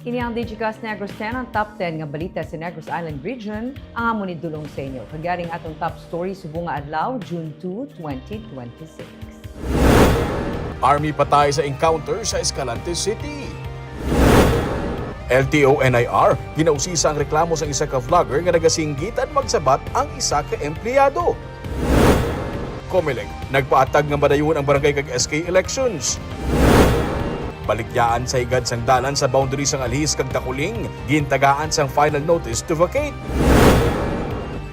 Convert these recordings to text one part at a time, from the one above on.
Kini ang Digicast Negros 10 ang top 10 nga balita sa Negros Island Region ang amon idulong sa inyo. Kagaring atong top story subong nga adlaw, June 2, 2026. Army patay sa encounter sa Escalante City. LTO-NIR, ginausisa ang reklamo sa isa ka vlogger nga nagasinggitan magsabat ang isa ka empleyado. Comelec, nagpaatag nga madayon ang barangay kag SK elections. Balikyaan sa higad sang dalan sa boundary sang Alhis kag Dakuling, gintagaan sang final notice to vacate.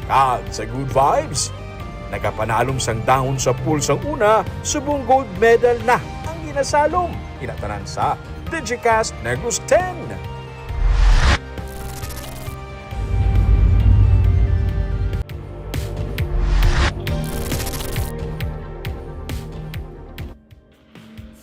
Kag sa good vibes, nagapanalom sang dahon sa pool sang una, subong gold medal na ang ginasalom. Inatanan sa Digicast Negros 10.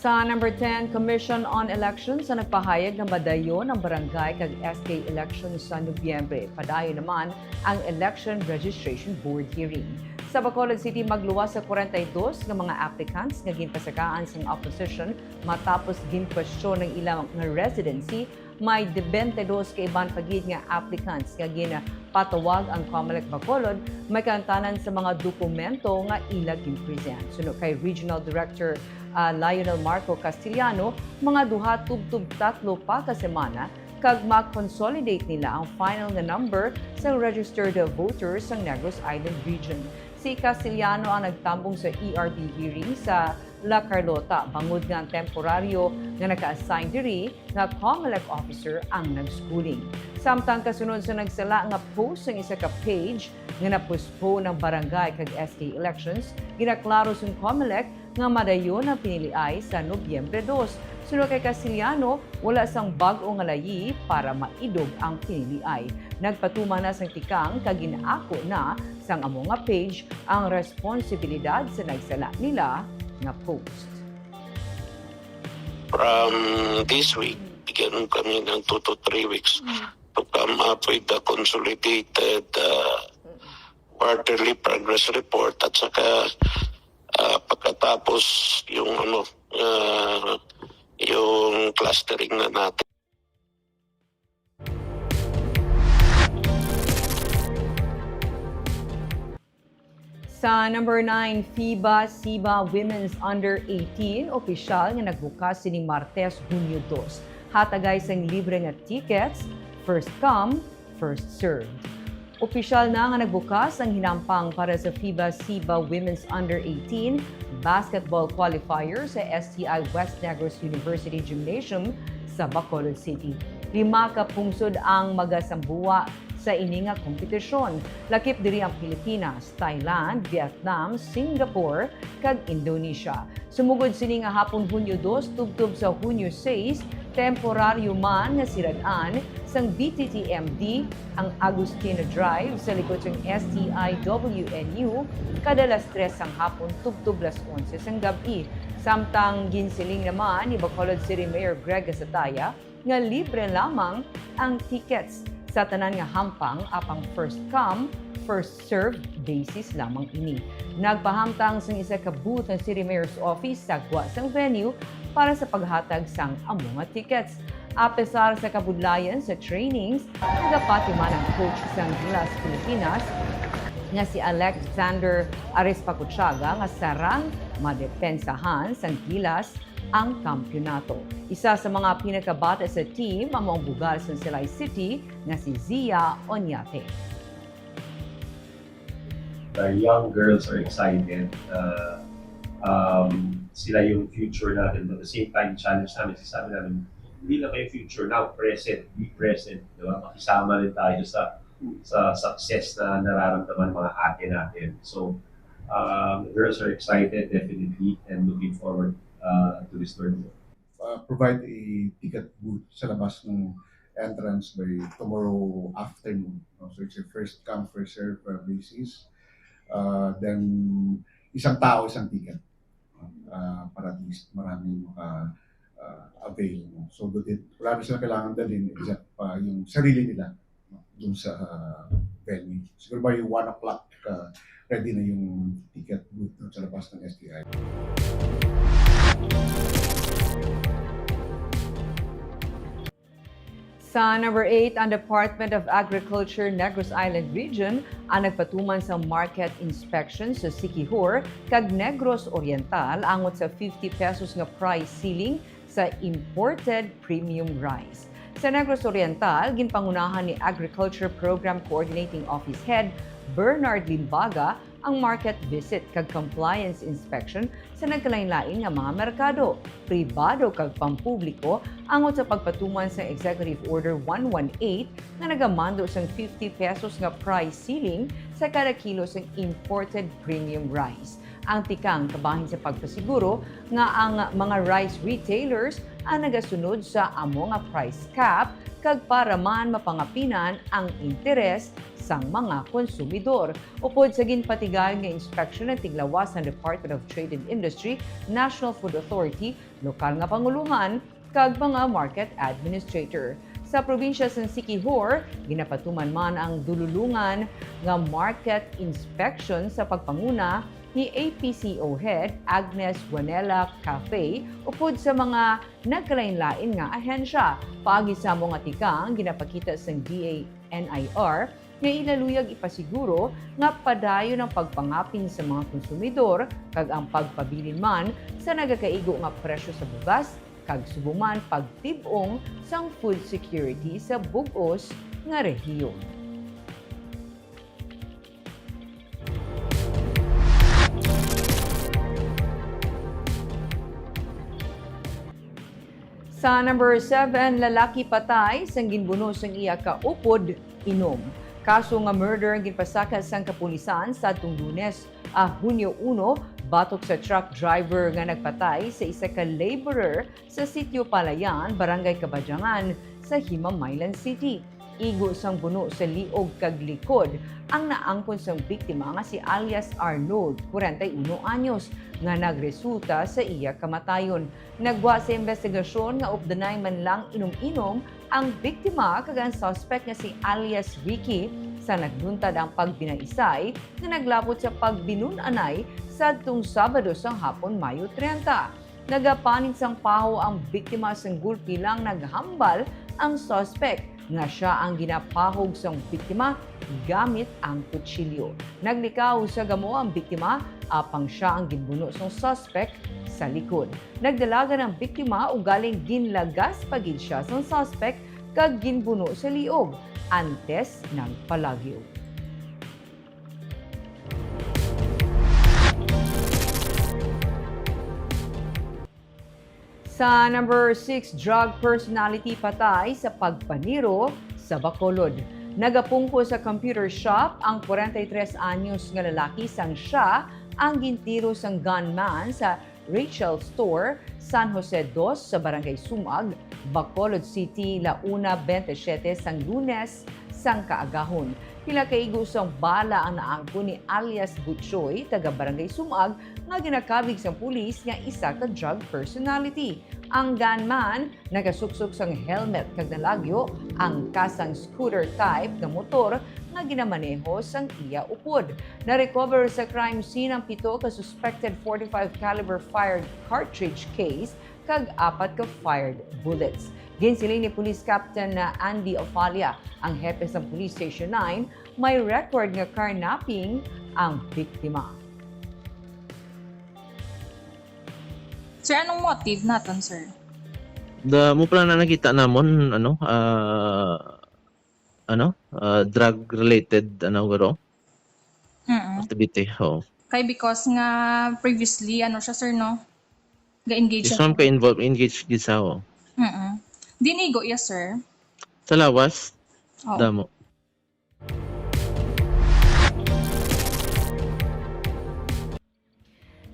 Sa number 10, Commission on Elections sa nagpahayag ng madayon ng barangay kag SK elections sa Nobyembre. Padayon naman ang Election Registration Board hearing. Sa Bacolod City, magluwas sa 42 ng mga applicants nga ginpasakaan sa opposition matapos ginkwestiyon ng ilang nga residency. May 22 ka iban pagid nga applicants nga ginapatawag ang Comelec Bacolod may kantanan sa mga dokumento nga ila ginpresent. Sunod kay Regional Director Lionel Marco Castellano, mga duha tubtub tatlo pa ka semana kag ma-consolidate nila ang final na number sa registered voters sa Negros Island Region. Si Castellano ang nagtambong sa ERB hearing sa La Carlota, bangod nga ang temporaryo nga naka-assign diri nga Comelec officer ang nag-schooling. Samtang kasunod sa nagsala nga post ng isa ka page nga napuspo ng barangay kag SK elections, ginaklaro sa Comelec nga madayon ang piniliay sa Nobyembre 2. Sunod kay Castellano, wala sang bag-o nga layi para maidog ang piniliay. Nagpatuma na sang tikang kag ginaako na sang amo nga page ang responsibilidad sa nagsala nila nga post. From this week, bigyan kami ng 2 to 3 weeks to come up with the consolidated quarterly progress report at saka pagkatapos yung yung clustering na natin. Sa number 9, FIBA Women's Under 18, opisyal nga nagbukas sining Martes, Hunyo 2. Hatagay sang libre nga tickets, first come, first served. Opisyal na nga nagbukas ang hinampang para sa FIBA Women's Under 18 basketball qualifier sa STI West Negros University Gymnasium sa Bacolod City. 5 ka pungsod ang magasambuwa sa ini nga kompetisyon. Lakip diri ang Pilipinas, Thailand, Vietnam, Singapore kag Indonesia. Sumugod sini nga hapon Hunyo 2 tubtob sa Hunyo 6, temporaryo man nga sirad-an sang BTTMD ang Agustina Drive sa likod ng STI WNU kadalas 3 sang hapon tubtob las 11 sang gabi. Samtang ginsiling naman ni Bacolod City Mayor Greg Gasataya nga libre lamang ang tickets sa tanan nga hampang apang first come, first served basis lamang ini. Nagpahamtang sang isa ka booth ng City Mayor's Office sa gwa sang venue para sa paghatag sang amo nga tickets. Apesar sa kabudlayan sa trainings, nagapati man ang coach sang Gilas Pilipinas nga si Alexander Arispacuchaga nga sarang madepensahan sang Gilas ang kampyonato. Isa sa mga pinakabata sa team ang mga bugal sa Silay City na si Zia Onyate. The young girls are excited. Sila yung future natin. But at the same time, challenge namin, sasabi namin, hindi na kayo future now, present, be present. Diba? Makisama rin tayo sa success na nararamdaman mga ate natin. So, the girls are excited definitely and looking forward to this tournament. Provide a ticket booth sa labas ng entrance by tomorrow afternoon. So it's a first come, first serve basis. Then isang tao, isang ticket. Para at least maraming avail. So wala na sila kailangan dalhin except yung sarili nila dun sa venue. Siguro by 1 o'clock ready na yung ticket booth sa labas ng STI. Sa number 8, ang Department of Agriculture Negros Island Region ang nagpatuman sa market inspection sa Siquijor kag Negros Oriental angot sa 50 pesos nga price ceiling sa imported premium rice. Sa Negros Oriental, ginpangunahan ni Agriculture Program Coordinating Office Head Bernard Limbaga ang market visit kag compliance inspection sa nagkalain-lain nga mga merkado, pribado kag pampubliko angot sa pagpatuman sa Executive Order 118 nga nagamando sang 50 pesos nga price ceiling sa kada kilo sang imported premium rice. Ang tikang kabahin sa pagpasiguro nga ang mga rice retailers ang nagasunod sa amo nga price cap kag para man mapangapinan ang interes sang mga konsumidor. Upod sa ginpatigay nga inspeksyon ng tiglawas ng Department of Trade and Industry, National Food Authority, lokal nga panguluhan, kag mga market administrator. Sa probinsya ng Siquijor, ginapatuman man ang dululungan nga market inspection sa pagpanguna ni APCO Head Agnes Guanela Cafe upod sa mga nagkalain-lain nga ahensya. Paagi sa mga tikang ginapakita sa DA-NIR nga ilaluyag ipasiguro nga padayon ang pagpangapin sa mga konsumidor kag ang pagpabilin man sa nagakaigo nga presyo sa bugas kag subuman pagtibong sang food security sa bug-os nga rehiyon. Sa number 7, lalaki patay sang ginbunos ang iya ka upod inom. Kaso nga murder ang ginpasaka sang kapulisan sa atong Lunes, Hunyo 1, batok sa truck driver nga nagpatay sa isa ka laborer sa Sitio Palayan, Barangay Kabadyangan sa Himamaylan City. Igo sang buno sa liog kag likod ang naangkon sang biktima nga si alias Arnold, 41 anyos, nga nagresulta sa iya kamatayon. Nagwa sa investigasyon nga updanay man lang inom-inom ang biktima kag ang suspect nga si alias Ricky sa nagduntad ang pagbinaisay nga naglapot sa pagbinunanay sa adtong Sabado sang hapon Mayo 30. Nagapanin sang paho ang biktima sang gulpi lang naghambal ang suspect nga siya ang ginapahog sang biktima gamit ang kutsilyo. Naglikaw sa gamo ang biktima apang siya ang ginbuno sang suspect sa likod. Nagdalaga ng biktima ugaling ginlagas pagid siya sang suspect kag ginbuno sa liog antes ng palagyo. Sa number 6, drug personality patay sa pagpaniro sa Bacolod. Nagapungko sa computer shop ang 43 anyos nga lalaki sang siya ang gintiro sang gunman sa Rachel Store, San Jose 2 sa Barangay Sumag, Bacolod City, Launa 27 sang Lunes sang kaagahon. Pila kaigo sang bala ang naangko ni alias Butchoy, taga Barangay Sumag, nga ginakabig sang pulis nga isa ka drug personality. Ang gunman nagasuksok sang helmet kag nalagyo ang kasang scooter type nga motor nga ginamaneho sang iya upod. Na-recover sa crime scene ang 7 ka suspected 45 caliber fired cartridge case kag 4 ka fired bullets. Ginsiling ni Police Captain na Andy Ofalia, ang hepe sa Police Station 9, may record nga carnapping ang biktima. Sir, anong motive natin, sir? Mo pala na nakita namon drug related garo activity. Kay because nga previously siya, sir, no? Ga-engage Isam ka engaged gid sa ho. Dinigo yes, sir. Sa lawas Oh. damo.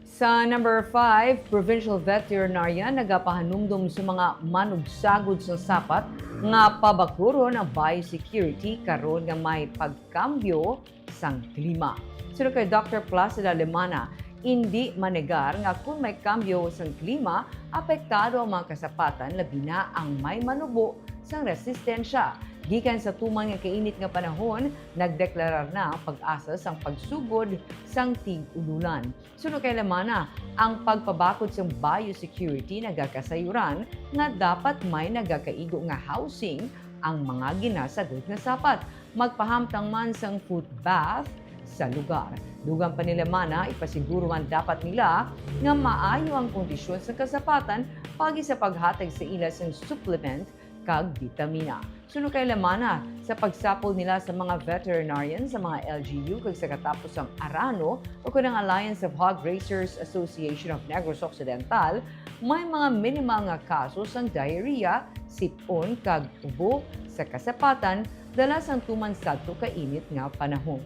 Sa number 5, Provincial Veterinary nagapahanumdum sa mga manugsagod sa sapat nga pabakuro ng biosecurity karon nga may pagkambyo sang klima. Sino kay Dr. Placida Lemana, hindi manegar nga kung may kambyo sang klima, apektado ang mga kasapatan labi na ang may manubo sang resistensya. Gikan sa tuman nga kainit nga panahon, nagdeklarar na ang pag-asa sang pagsugod sang tig-unulan. Suno kay Lemana, ang pagpabakod sang biosecurity nagakasayuran nga dapat may nagakaigo nga housing ang mga ginasagot nga sapat. Magpahamtang man sang foot bath sa lugar. Dugang pa nila mana, ipasiguruan dapat nila nga maayo ang kondisyon sa kasapatan pagi sa paghatag sa ila sang supplement kag vitamina. Suno kay lamana sa pagsapol nila sa mga veterinarian sa mga LGU kag sa katapos ang Arano o kunang Alliance of Hog Raisers Association of Negros Occidental, may mga minimal nga kaso sang diarrhea, sipon kag ubo sa kasapatan dala sang tuman sadto ka init nga panahon.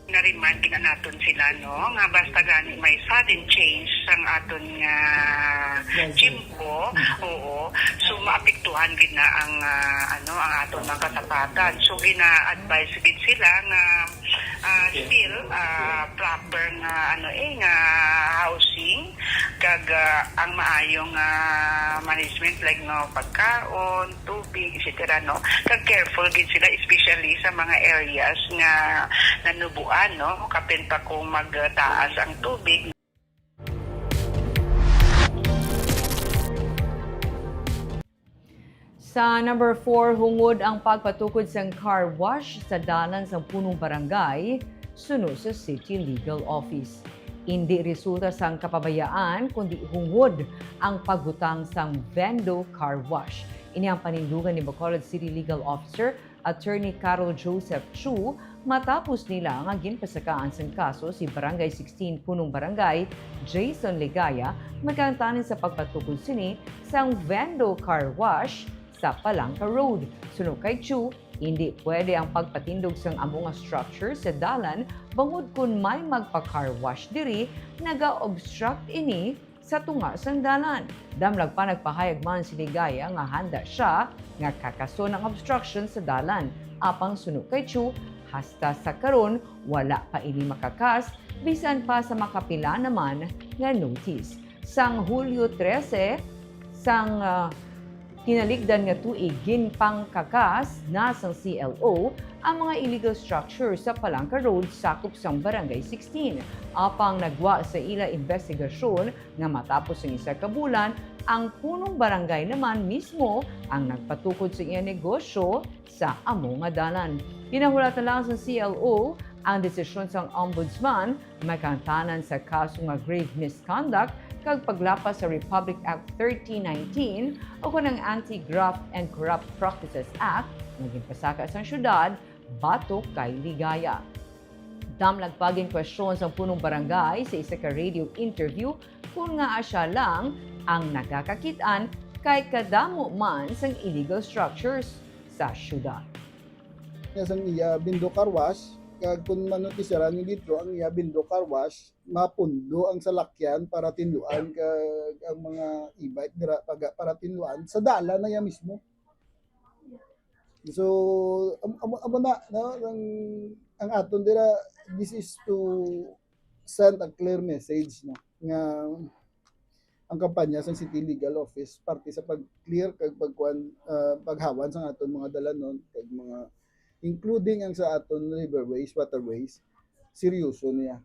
Na-remind na naton sila nga basta gani may sudden change sang aton nga chimpo, oo, so maapektuhan gid na ang ang aton mga kasapatan. So gina-advise gid sila nga still proper nga nga housing kag ang maayong management like pagkaon, tubig, etc. Kag careful gid sila especially sa mga areas nga nanubuan kapin pa kung magtaas ang tubig. Sa number 4, hungod ang pagpatukod sang car wash sa dalan sa punong barangay sunod sa City Legal Office. Hindi resulta sang kapabayaan kundi hungod ang pagbutang sang Vendo Car Wash. Ini ang panindugan ni Bacolod City Legal Officer Attorney Carol Joseph Chu matapos nila nga ginpasakaan sang kaso si Barangay 16 Punong Barangay Jason Ligaya magkantanin sa pagpatukod sini sang Vendo Car Wash sa Palangka Road. Sunog kay Chu, hindi pwede ang pagpatindog sang among structure sa dalan bangod kun may magpa-car wash diri naga-obstruct ini sa tunga sang dalan. Damlag pa nagpahayag man si Ligaya nga handa siya nga kakaso ng obstruction sa dalan. Apang sunog kay Chu, hasta sa karon wala pa ini makakas bisan pa sa makapila naman nga notice. Sang Hulyo 13, sang kinaligdan nga tuig ginpang kakas na sang CLO ang mga illegal structures sa Palangka Road sakop sang Barangay 16. Apang nagwa sa ila investigasyon nga matapos ang isa ka bulan, ang punong barangay naman mismo ang nagpatukod sa iya negosyo sa amo nga dalan. Hinahulatan lang sa CLO ang desisyon sang ombudsman makantanan sa kaso nga grave misconduct kag paglapas sa Republic Act 1319 o kunang Anti-Graft and Corrupt Practices Act na ginpasaka sa syudad batok kay Ligaya. Damlag paging kwestiyon sa punong barangay sa isa ka radio interview kung nga asya lang ang nagakakitaan kay kadamo man sang illegal structures sa syudad. Sang iya Bindo Car Wash, kag kung manotisyaran yung dito ang iya Bindo Car Wash, mapundo ang salakyan para tinduan kag ang mga e-bike dira para tinduan sa dala na iya mismo. So amo na ang aton dira, this is to send a clear message nga ang kampanya sa City Legal Office parte sa pag-clear kag paghawan sa aton mga dalanon kag mga including ang sa aton riverways, waterways, seryoso niya.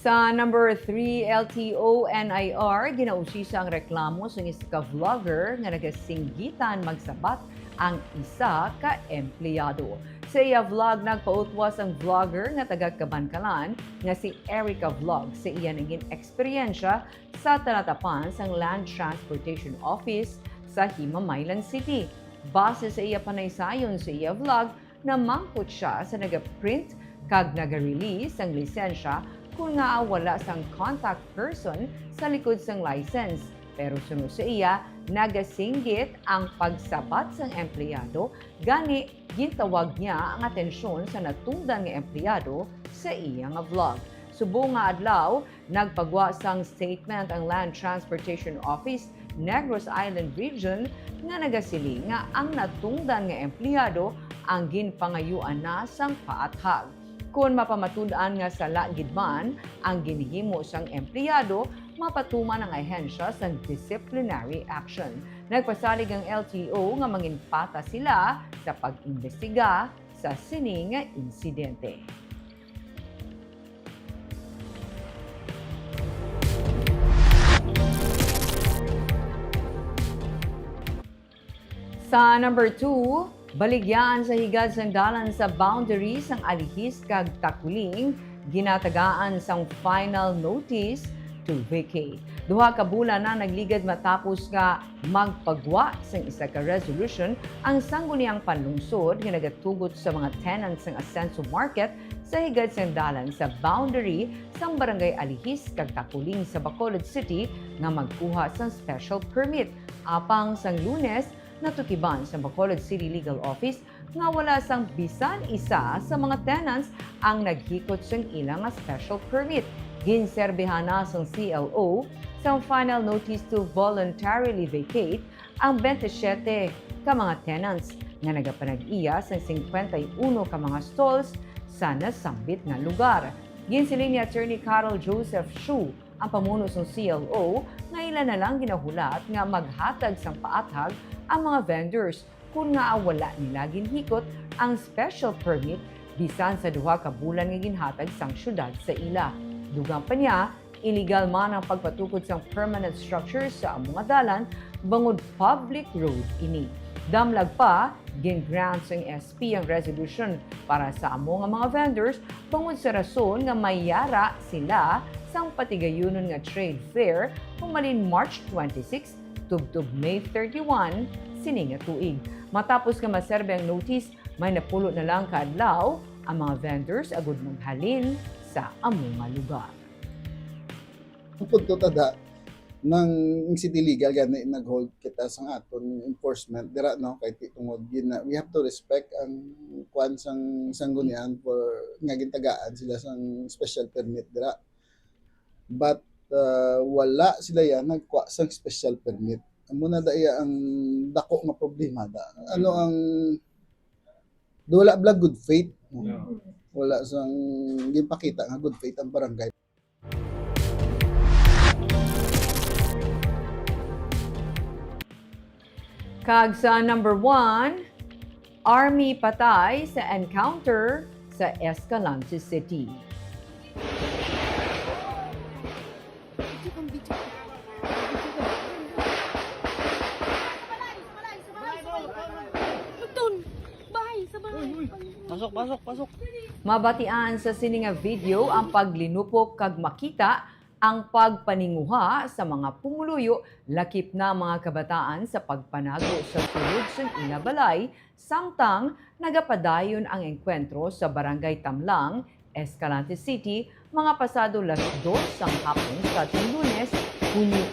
Sa number 3, LTO-NIR, ginausisa ang reklamo sa isa ka vlogger nga nagasinggitan magsabat ang isa ka empleyado. Sa iya vlog, nagpautwas ang vlogger nga taga-Kabankalan nga si Erica Vlog sa iya naging eksperyensya sa talatapan sang Land Transportation Office sa Himamaylan City. Base sa iya panaysayon sa iya vlog, namangkot siya sa naga-print kag naga-release ang lisensya kung nga wala sang contact person sa likod sang license. Pero sunod sa iya, nagasinggit ang pagsabat sang empleyado, gani gintawag niya ang atensyon sa natungdan nga empleyado sa iya nga vlog. Subong nga adlaw, nagpagwa sang statement ang Land Transportation Office Negros Island Region nga nagasili nga ang natungdan nga empleyado ang ginpangayuan na sang paathag. Kung mapamatud-an nga sala gidman ang ginhimo sang empleyado, mapatuman ang ahensya sa disciplinary action. Nagpasalig ang LTO nga manginpata sila sa pag-imbestiga sa sining nga insidente. Sa number 2, baligyan sa higad sang dalan sa boundaries ang alihis kag takuling ginatagaan sang final notice to vacate. Duha ka bulan na nagligad matapos nga magpagwa sang isa ka resolution ang sangguniang panlungsod nga nagatugot sa mga tenants ng Ascenso Market sa higad sang dalan sa boundary sang barangay Alihis kag Takuling sa Bacolod City nga magkuha sang special permit. Apang sang Lunes, natukiban sa Bacolod City Legal Office nga wala sang bisan isa sa mga tenants ang naghikot sang ilang special permit. Ginserbihan na sang CLO sa final notice to voluntarily vacate ang 27 ka mga tenants nga nagapanag-iya sa 51 ka mga stalls sa nasambit nga lugar. Ginsiling ni Attorney Carol Joseph Shu ang pamuno sa CLO nga ilan na lang ginahulat nga maghatag sang paathag ang mga vendors kung nga wala nila ginhikot ang special permit bisan sa duha ka bulan nga ginhatag sang syudad sa ila. Dugang pa niya, illegal man ang pagpatukod sa permanent structures sa mga dalan bangod public road ini. Damlag pa, gin-grant sa SP ang resolution para sa amo nga mga vendors bangod sa rason nga mayara sila sang patigayunon nga trade fair pumalin March 26 tubtub May 31 sining nga tuig. Matapos nga maserbe ang notice, may napulo na lang kaadlaw ang mga vendors agud maghalin sa among nga lugar. Ang punto tada ng city legal gani nag-hold kita sa aton enforcement dira no kay tungod gina we have to respect ang kuan sang sanggunian for nga gintagaan sila sang special permit dira. But wala sila yan nagkuha sang special permit. Amo na daya ang dako nga problema da. Ano ang wala bla good faith. Wala sang gipakita nga good faith ang barangay. Kag sa number 1, Army patay sa encounter sa Escalante City. Pasok. Mabatian sa sininga video ang paglinupok kag makita ang pagpaninguha sa mga pumuluyo lakip na mga kabataan sa pagpanago sa sulod sa Inabalay samtang nagapadayon ang engkwentro sa Barangay Tamlang, Escalante City mga pasado 2:00 sang hapon sa Lunes, Hunyo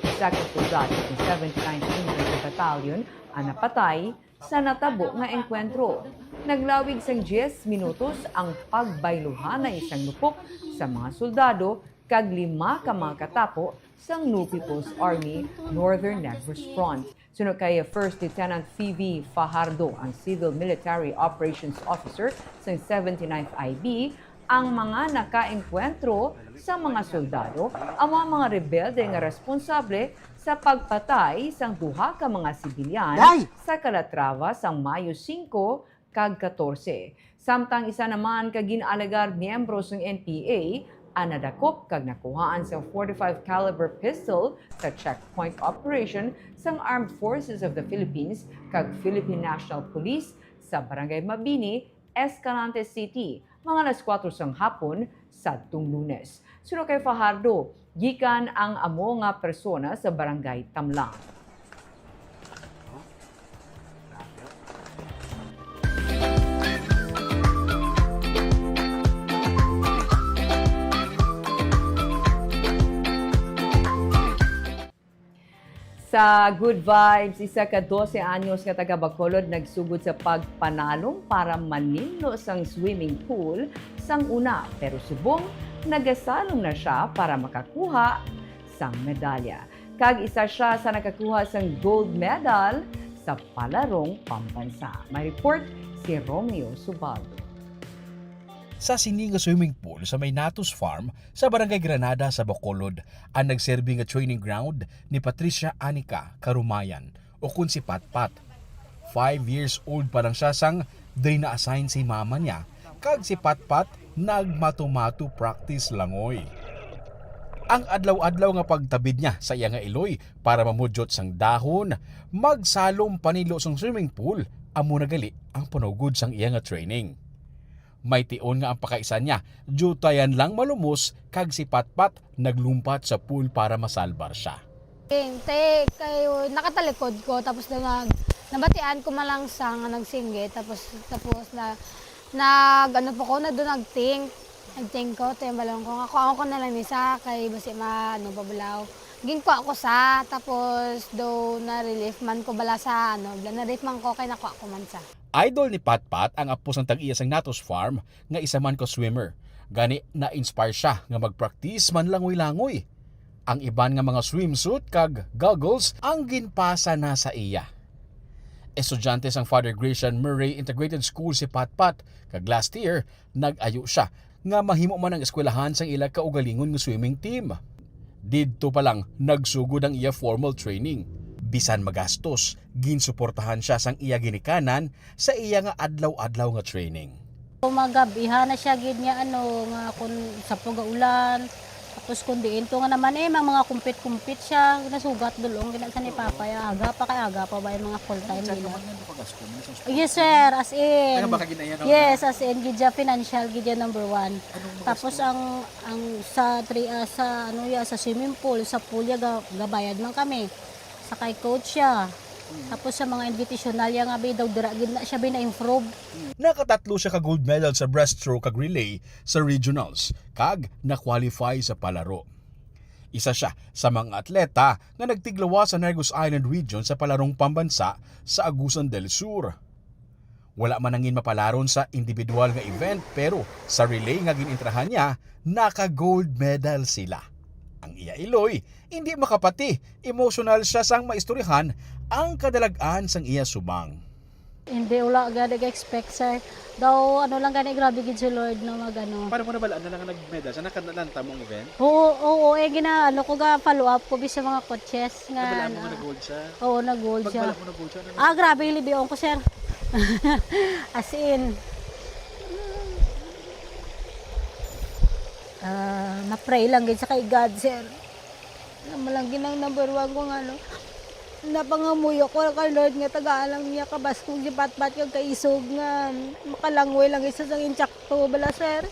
1. Isa ka soldado ng 79th Infantry Battalion ang napatay sa natabo nga engkwentro. Naglawig sang 10 minutos ang pagbayluhan na isang lupok sa mga soldado kag 5 ka mga katapo sang New People's Army Northern Negros Front. Sunod kay First Lieutenant Phoebe Fajardo, ang Civil Military Operations Officer sa 79th IB, ang mga nakaengkwentro sa mga soldado ang mga rebelde nga responsable sa pagpatay sang duha ka mga sibilyan sa Calatrava sang Mayo 5 kag 14. Samtang isa naman ka ginalagar miyembro ng NPA ang nadakop kag nakuhaan sa 45 caliber pistol sa checkpoint operation sang Armed Forces of the Philippines kag Philippine National Police sa Barangay Mabini, Escalante City, mga 4:00 sang hapon sadtong Lunes. Sunod kay Fajardo, gikan ang amo nga persona sa Barangay Tamlang. Sa Good Vibes, isa ka 12 anyos nga taga Bacolod nagsugod sa pagpanalong para manimno sang swimming pool sang una pero subong nagasalong na siya para makakuha sang medalya. Kag isa siya sa nakakuha sang gold medal sa palarong pambansa. May report si Romeo Subaldo. Sa sining nga swimming pool sa Maynatos Farm sa Barangay Granada sa Bacolod ang nagserbi nga training ground ni Patricia Anica Karumayan o kun si Patpat. 5 years old pa lang siya sang day na-assign si mama niya kag si Patpat nagmatu-matu practice langoy. Ang adlaw-adlaw nga pagtabid niya sa iya nga iloy para mamudyot sang dahon, magsalom panilo sang swimming pool, amo na gali ang panugod sang iya nga training. May tion nga ang pakaisan niya, jutayan lang malumos kag si Patpat naglumpat sa pool para masalbar siya. Kayo nakatalikod ko tapos nabatian ko malang sa nga nagsinggit tapos ano po ko na doon nagting ko tayo balong ko ako na lang isa kay basi pabulaw ging ko ako sa tapos do na relief man ko bala sa na relief man ko kay nakuha ko man sa Idol ni Patpat ang apo sang tag-iya sang Natos Farm nga isa man ko swimmer. Gani na-inspire siya nga mag-practice man langoy-langoy. Ang iban nga mga swimsuit kag goggles ang ginpasa na sa iya. Estudyante sang Father Gratian Murray Integrated School si Patpat kag last year nag-ayo siya nga mahimo man ang eskwelahan sang ila kaugalingon nga swimming team. Didto pa lang nagsugod ang iya formal training. Bisan magastos, ginsuportahan siya sang iya ginikanan sa iya nga adlaw-adlaw nga training. Magabihan na siya gid nga nga kun sa pagaulan tapos kun diin to nga naman mga kumpit siya nasugat dulong gina sa ni Papa ya aga pa ba yung mga full time nila. Yes sir, as in. Yes, as in gidya financial gidya number 1. Tapos ang sa sa swimming pool, sa pool ya gabayad man kami. Sa kay coach siya. Tapos sa mga invitational nga daw dira gid na siya na-improve. Nakatatlo siya ka gold medal sa breaststroke kag relay sa regionals kag na-qualify sa palaro. Isa siya sa mga atleta nga nagtiglawa sa Negros Island region sa palarong pambansa sa Agusan del Sur. Wala man nangin mapalaron sa individual nga event pero sa relay nga ginintrahan niya, naka-gold medal sila. Ang iya iloy, hindi makapati, emotional siya sang maistoryahan ang kadalagaan sang iya subang. Hindi wala gani expect sir. Daw lang gani grabe gid si Lord na magano. Paano mo na balaan na lang nag-medal sa nakanalanta mong event? Oo, ko ga follow up ko sa mga coaches nga. Nabalaan mo nag-gold siya? Oo, nag-gold siya. Pagbala mo nag-gold siya? Grabe libiyon ko sir. As in na-pray lang gid sa kay God sir. Naman ginang number 1 ko napangamuyo ko kay Lord nga taga-alang niya kabas kung si Patpat yung kaisog nga makalangoy lang isa sang intsakto bala sir.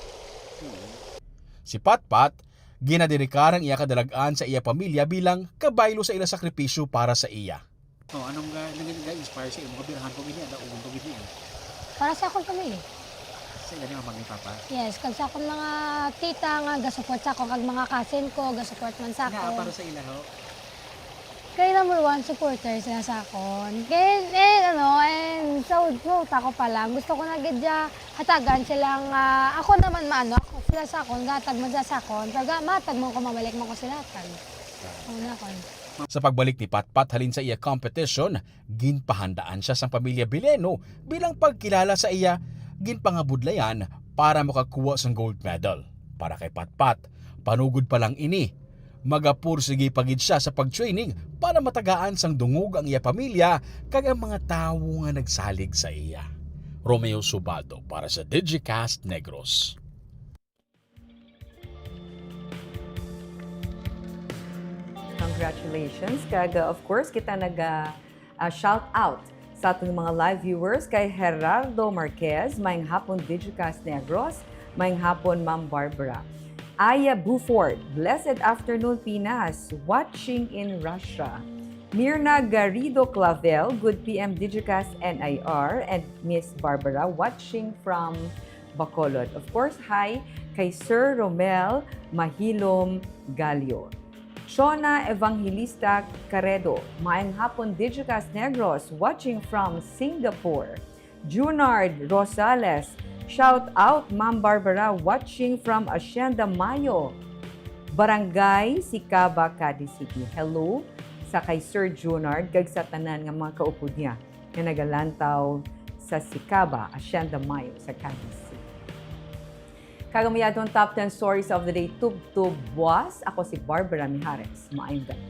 Si Patpat ginadirikarang iya kadalagaan sa iya pamilya bilang kabaylo sa ila sakripisyo para sa iya. Anong nag-inspire siya? Mga birahan ko gini, ugong ko gini. Para sa akong pamilya. Sa ganyan ang mga papa? Yes, kag sa akong mga tita nga gasupport sa ako kag mga cousin ko gasupport man sa ako. Para sa ila ho? Kay number 1 supporter sila sa akon. Kaya so ako pa lang. Gusto ko na gidya hatagan silang ako naman ako sila sa akon, gatag man sa akon. Pag matag mo ko mabalik mo ko sila tan. Sa pagbalik ni Patpat halin sa iya competition, ginpahandaan siya sa pamilya Bileno bilang pagkilala sa iya, ginpangabudlayan para makakuha sang gold medal. Para kay Patpat, panugod pa lang ini. Magapursige pagid siya sa pagtraining para matagaan sang dungog ang iya pamilya kag ang mga tawo nga nagsalig sa iya. Romeo Subaldo para sa Digicast Negros. Congratulations kag of course kita shout out sa ating mga live viewers kay Gerardo Marquez, maayong hapon Digicast Negros, maayong hapon Ma'am Barbara. Aya Buford, blessed afternoon Pinas, watching in Russia. Mirna Garrido Clavel, good PM Digicast NIR, and Miss Barbara watching from Bacolod. Of course, hi kay Sir Romel Mahilom Galio. Shona Evangelista Caredo, maayong hapon Digicast Negros, watching from Singapore. Junard Rosales, shout out Ma'am Barbara, watching from Hacienda Mayo, Barangay Sikaba, Cadiz City. Hello sa kay Sir Junard, kag sa tanan nga mga kaupod niya nga nagalantaw sa Sikaba, Hacienda Mayo sa Cadiz City. Kagamayadong top 10 stories of the day, tub-tub was. Ako si Barbara Mijares. Maayong gabi.